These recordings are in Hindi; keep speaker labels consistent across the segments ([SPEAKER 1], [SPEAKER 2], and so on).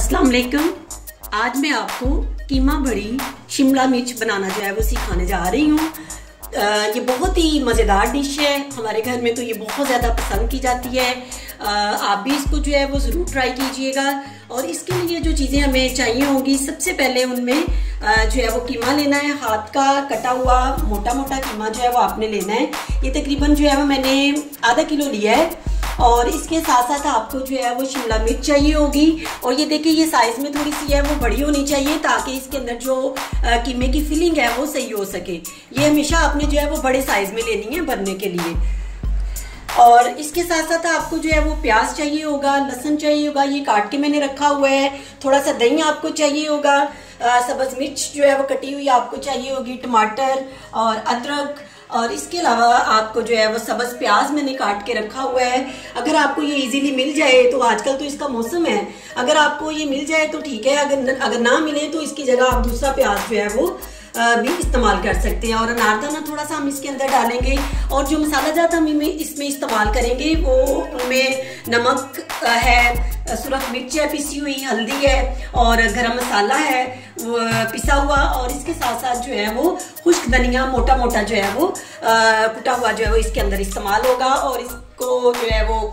[SPEAKER 1] अस्सलाम वालेकुम। आज मैं आपको कीमा बड़ी शिमला मिर्च बनाना जो है वो सिखाने जा रही हूँ। ये बहुत ही मज़ेदार डिश है, हमारे घर में तो ये बहुत ज़्यादा पसंद की जाती है। आप भी इसको जो है वो ज़रूर ट्राई कीजिएगा। और इसके लिए जो चीज़ें हमें चाहिए होंगी, सबसे पहले उनमें जो है वो कीमा लेना है। हाथ का कटा हुआ मोटा मोटा कीमा जो है वो आपने लेना है। ये तकरीबन जो है वो मैंने आधा किलो लिया है। और इसके साथ साथ आपको जो है वो शिमला मिर्च चाहिए होगी। और ये देखिए, ये साइज में थोड़ी सी है वो बड़ी होनी चाहिए ताकि इसके अंदर जो कीमे की फिलिंग है वो सही हो सके। ये हमेशा आपने जो है वो बड़े साइज में लेनी है बनने के लिए। और इसके साथ साथ आपको जो है वो प्याज चाहिए होगा, लहसुन चाहिए होगा, ये काट के मैंने रखा हुआ है। थोड़ा सा दही आपको चाहिए होगा, सब्ज मिर्च जो है वो कटी हुई आपको चाहिए होगी, टमाटर और अदरक। और इसके अलावा आपको जो है वो सब्ज प्याज मैंने काट के रखा हुआ है। अगर आपको ये इजीली मिल जाए तो, आजकल तो इसका मौसम है, अगर आपको ये मिल जाए तो ठीक है। अगर ना मिले तो इसकी जगह आप दूसरा प्याज जो है वो भी इस्तेमाल कर सकते हैं। और अनारदाना थोड़ा सा हम इसके अंदर डालेंगे। और जो मसाला जात हम इसमें इस्तेमाल करेंगे वो उनमें नमक है, सुरख मिर्च है पिसी हुई, हल्दी है और गरम मसाला है वो पिसा हुआ। और इसके साथ साथ जो है वो खुश्क धनिया मोटा मोटा जो है वो कुटा हुआ जो है वो इसके अंदर इस्तेमाल होगा। और इसको जो है वो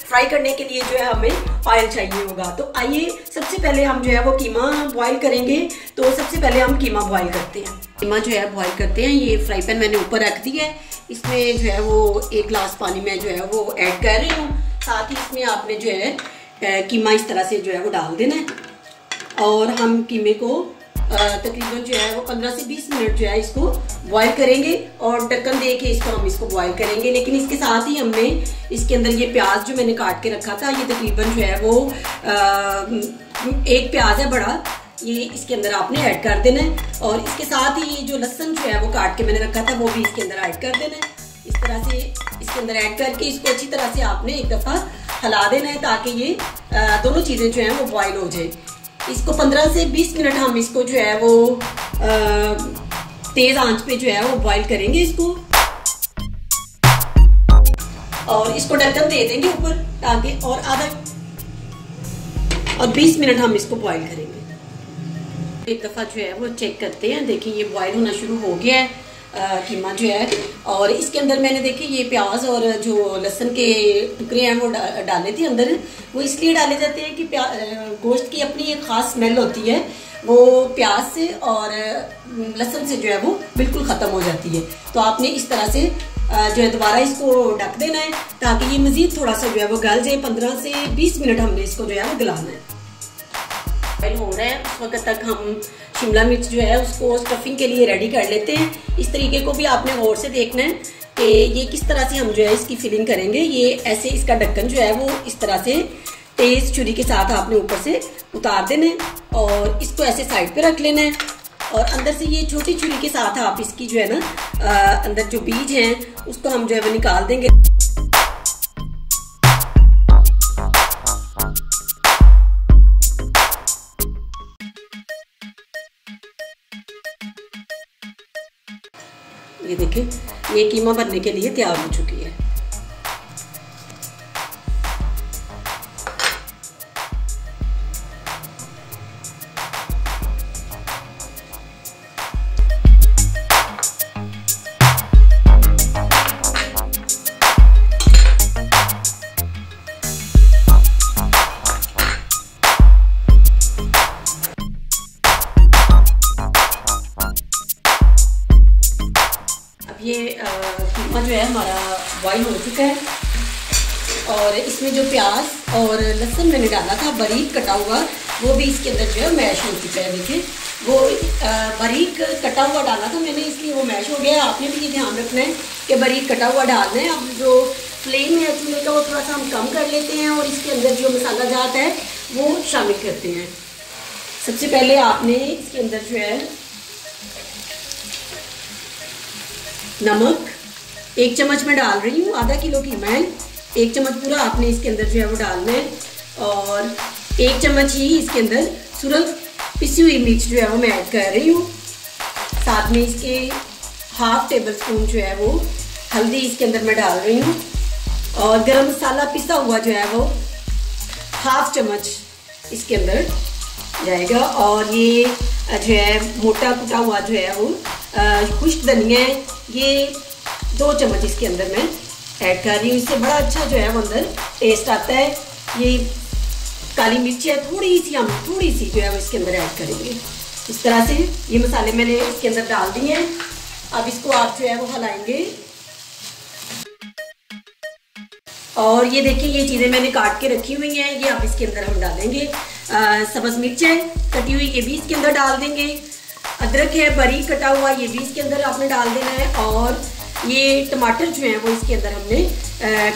[SPEAKER 1] फ्राई करने के लिए जो है हमें ऑयल चाहिए होगा। तो आइए सबसे पहले हम जो है वो कीमा बॉईल करेंगे। तो सबसे पहले हम कीमा बॉईल करते हैं। कीमा जो है बॉईल करते हैं। ये फ्राई पैन मैंने ऊपर रख दी है, इसमें जो है वो 1 गिलास पानी में जो है वो ऐड कर रही हूँ। साथ ही इसमें आपने जो है कीमा इस तरह से जो है वो डाल देना है। और हम कीमे को तकरीबन जो है वो 15 से 20 मिनट जो है इसको बॉईल करेंगे। और ढक्कन दे के हम इसको बॉईल करेंगे। लेकिन इसके साथ ही हमने इसके अंदर ये प्याज जो मैंने काट के रखा था, ये तकरीबन जो है वो 1 प्याज है बड़ा, ये इसके अंदर आपने ऐड कर देना है। और इसके साथ ही ये जो लहसुन जो है वो काट के मैंने रखा था वो भी इसके अंदर ऐड कर देना है। इस तरह से इसके अंदर ऐड करके इसको अच्छी तरह से आपने एक दफ़ा हिला देना है ताकि ये दोनों चीज़ें जो हैं वो बॉईल हो जाए। इसको 15 से 20 मिनट हम इसको जो है वो तेज आंच पे जो है वो बॉईल करेंगे इसको। और इसको ढक्कन दे देंगे ऊपर ताकि और 20 मिनट हम इसको बॉईल करेंगे। एक दफ़ा जो है वो चेक करते हैं। देखिए ये बॉईल होना शुरू हो गया है कीमा जो है। और इसके अंदर मैंने देखिए ये प्याज और जो लहसुन के टुकड़े हैं वो डाले थे अंदर। वो इसलिए डाले जाते हैं कि गोश्त की अपनी एक खास स्मेल होती है, वो प्याज से और लहसुन से जो है वो बिल्कुल ख़त्म हो जाती है। तो आपने इस तरह से जो है दोबारा इसको ढक देना है ताकि ये मज़ीद थोड़ा सा जो है वो गल जाए। 15 से 20 मिनट हमने इसको जो है वो गलाना है। हो रहा है उस वक्त तक हम शिमला मिर्च जो है उसको स्टफिंग के लिए रेडी कर लेते हैं। इस तरीके को भी आपने गौर से देखना है कि ये किस तरह से हम जो है इसकी फिलिंग करेंगे। ये ऐसे इसका ढक्कन जो है वो इस तरह से तेज छुरी के साथ आपने ऊपर से उतार देना है और इसको ऐसे साइड पे रख लेना है। और अंदर से ये छोटी छुरी के साथ आप इसकी जो है ना अंदर जो बीज हैं उसको हम जो है वो निकाल देंगे। ये देखिए, ये कीमा बनने के लिए तैयार हो चुकी है। ये कीमा जो है हमारा बॉईल हो चुका है। और इसमें जो प्याज और लहसुन मैंने डाला था बारीक कटा हुआ, वो भी इसके अंदर जो है मैश हो चुका है। देखिए वो बारीक कटा हुआ डाला था मैंने, इसलिए वो मैश हो गया। आपने भी ये ध्यान रखना है कि बारीक कटा हुआ डालना है। अब जो फ्लेम है चूल्हे का वो थोड़ा सा हम कम कर लेते हैं और इसके अंदर जो मसाला जात है वो शामिल करते हैं। सबसे पहले आपने इसके अंदर जो है नमक 1 चम्मच में डाल रही हूँ, आधा किलो कीमा है, 1 चम्मच पूरा आपने इसके अंदर जो है वो डालना है। और 1 चम्मच ही इसके अंदर सुरख पिसी हुई मिर्च जो है वो मैं ऐड कर रही हूँ। साथ में इसके 1/2 टेबल स्पून जो है वो हल्दी इसके अंदर मैं डाल रही हूँ। और गरम मसाला पिसा हुआ जो है वो 1/2 चम्मच इसके अंदर जाएगा। और ये जो है मोटा कुटा हुआ जो है वो खुश्क धनिया है, ये 2 चम्मच इसके अंदर मैं ऐड कर रही हूँ। इससे बड़ा अच्छा जो है वो अंदर टेस्ट आता है। ये काली मिर्च है, थोड़ी सी जो है वो इसके अंदर ऐड करेंगे। इस तरह से ये मसाले मैंने इसके अंदर डाल दिए हैं। अब इसको आप जो है वो हिलाएंगे। और ये देखिए ये चीज़ें मैंने काट के रखी हुई हैं, ये अब इसके अंदर हम डालेंगे। सब्ज़ मिर्च है कटी हुई, ये भी इसके अंदर डाल देंगे। अदरक है बारीक कटा हुआ, ये भी इसके अंदर आपने डाल देना है। और ये टमाटर जो है वो इसके अंदर हमने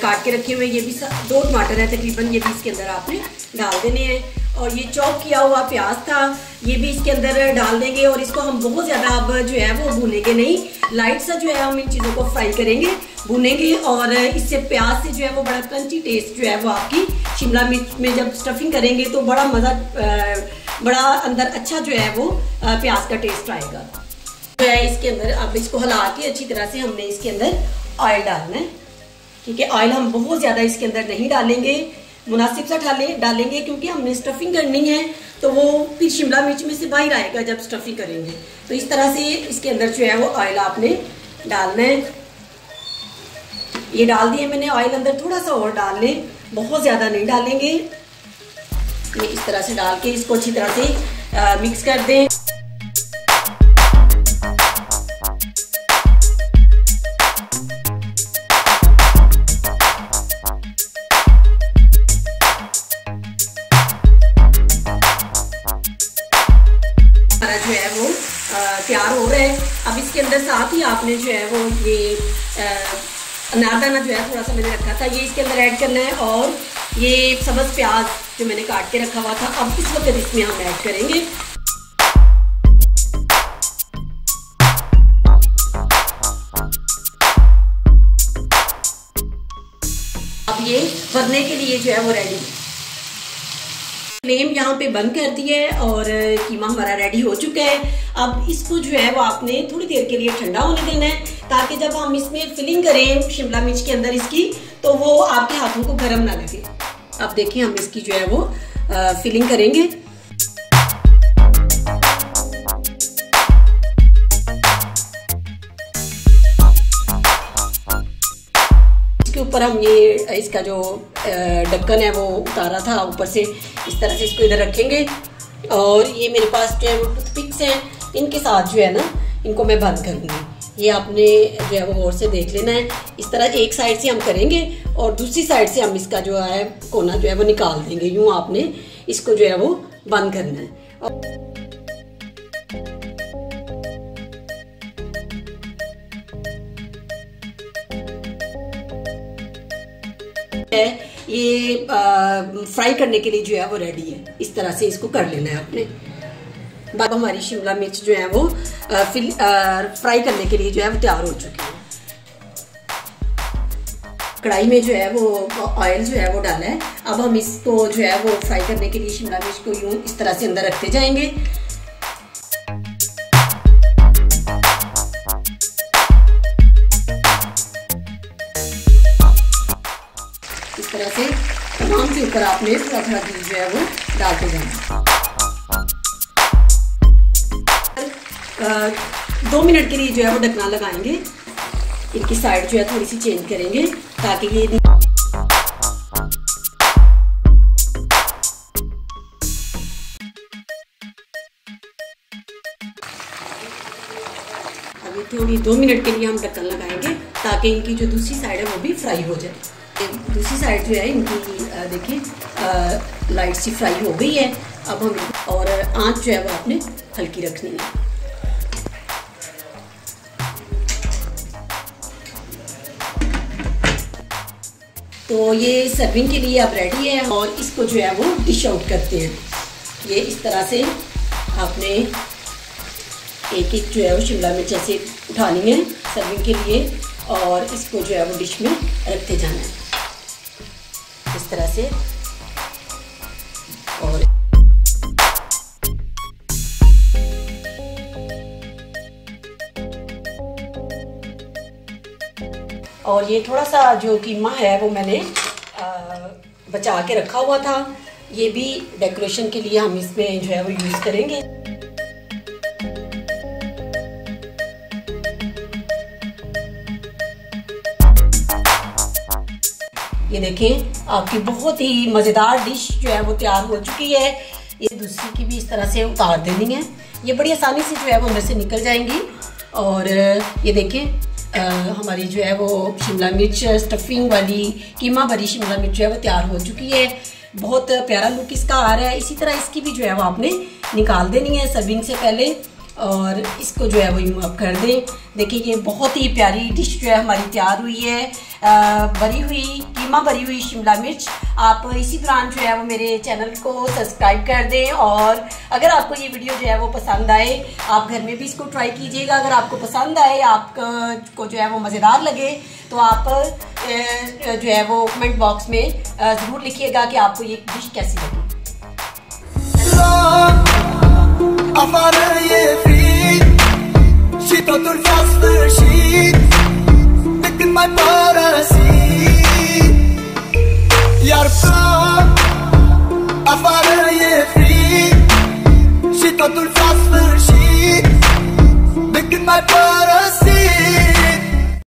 [SPEAKER 1] काट के रखे हुए, ये भी 2 टमाटर है तकरीबन, ये भी इसके अंदर आपने डाल देने हैं। और ये चॉप किया हुआ प्याज था, ये भी इसके अंदर डाल देंगे। और इसको हम बहुत ज़्यादा अब जो है वो भूनेंगे नहीं, लाइट सा जो है हम इन चीज़ों को फ्राई करेंगे, भूनेंगे। और इससे प्याज से जो है वो बड़ा क्रंची टेस्ट जो है वो आपकी शिमला मिर्च में जब स्टफिंग करेंगे तो बड़ा मज़ा, बड़ा अंदर अच्छा जो है वो प्याज का टेस्ट आएगा। जो है इसके अंदर अब इसको हिला के अच्छी तरह से हमने इसके अंदर ऑयल डालना है। ठीक है, ऑयल हम बहुत ज़्यादा इसके अंदर नहीं डालेंगे, मुनासिब सा डालेंगे क्योंकि हमने स्टफिंग करनी है तो वो फिर शिमला मिर्च में से बाहर आएगा जब स्टफिंग करेंगे। तो इस तरह से इसके अंदर जो है वो ऑयल आपने डालना है। ये डाल दिए मैंने ऑयल अंदर, थोड़ा सा और डाल लें, बहुत ज़्यादा नहीं डालेंगे। ये इस तरह से डाल के इसको अच्छी तरह से मिक्स कर दें। जो है वो तैयार हो रहा है। अब इसके अंदर साथ ही आपने जो है वो ये अनारदाना जो है थोड़ा सा मैंने रखा था, ये इसके अंदर ऐड करना है। और ये सब्ज़ प्याज जो मैंने काट के रखा हुआ था, अब इस वक्त इसमें हम ऐड करेंगे। अब ये भरने के लिए जो है वो रेडी। फ्लेम यहाँ पे बंद कर दी है और कीमा हमारा रेडी हो चुका है। अब इसको जो है वो आपने थोड़ी देर के लिए ठंडा होने देना है, ताकि जब हम इसमें फिलिंग करें शिमला मिर्च के अंदर इसकी, तो वो आपके हाथों को गर्म ना लगे। अब देखिए हम इसकी जो है वो फिलिंग करेंगे। इसके ऊपर हम ये इसका जो ढक्कन है वो उतारा था ऊपर से, इस तरह से इसको इधर रखेंगे। और ये मेरे पास जो है वो टूथपिक्स हैं, इनके साथ जो है ना इनको मैं बंद करूँगी। ये आपने जो है वो गौर से देख लेना है। इस तरह एक साइड से हम करेंगे और दूसरी साइड से हम इसका जो है कोना जो है वो निकाल देंगे। यूँ आपने इसको जो है वो बंद करना है। ये फ्राई करने के लिए जो है वो रेडी है। इस तरह से इसको कर लेना है आपने। अब हमारी शिमला मिर्च जो है वो फ्राई करने के लिए जो है वो तैयार हो चुकी है। कढ़ाई में जो है वो ऑयल जो है वो डाला है। अब हम इसको जो है वो फ्राई करने के लिए शिमला मिर्च को यूं इस तरह से अंदर रखते जाएंगे। इस तरह से तमाम के ऊपर आपने थोड़ा थोड़ा घी जो है वो डालते जाना। 2 मिनट के लिए जो है वो ढकना लगाएंगे। इनकी साइड जो है थोड़ी सी चेंज करेंगे ताकि ये अभी थोड़ी 2 मिनट के लिए हम ढक्कन लगाएंगे ताकि इनकी जो दूसरी साइड है वो भी फ्राई हो जाए। दूसरी साइड जो है इनकी देखिए लाइट सी फ्राई हो गई है। अब हम और आंच जो है वो आपने हल्की रखनी है। तो ये सर्विंग के लिए अब रेडी है और इसको जो है वो डिश आउट करते हैं। ये इस तरह से आपने एक एक जो है वो शिमला मिर्च ऐसे उठानी है सर्विंग के लिए और इसको जो है वो डिश में रखते जाना है इस तरह से। और ये थोड़ा सा जो कीमा है वो मैंने बचा के रखा हुआ था, ये भी डेकोरेशन के लिए हम इसमें जो है वो यूज करेंगे। ये देखें आपकी बहुत ही मजेदार डिश जो है वो तैयार हो चुकी है। ये दूसरी की भी इस तरह से उतार देनी है, ये बड़ी आसानी से जो है वो अंदर से निकल जाएंगी। और ये देखें हमारी जो है वो शिमला मिर्च स्टफिंग वाली कीमा भरी शिमला मिर्च जो है वो तैयार हो चुकी है। बहुत प्यारा लुक इसका आ रहा है। इसी तरह इसकी भी जो है वो आपने निकाल देनी है सर्विंग से पहले, और इसको जो है वो यूँ आप कर दें। देखिए ये बहुत ही प्यारी डिश जो है हमारी तैयार हुई है, भरी हुई कीमा भरी हुई शिमला मिर्च। आप इसी दौरान जो है वो मेरे चैनल को सब्सक्राइब कर दें, और अगर आपको ये वीडियो जो है वो पसंद आए आप घर में भी इसको ट्राई कीजिएगा। अगर आपको पसंद आए, आपको जो है वो मज़ेदार लगे, तो आप जो है वो कमेंट बॉक्स में ज़रूर लिखिएगा कि आपको ये डिश कैसी लगी।
[SPEAKER 2] She thought her fast, she, making my body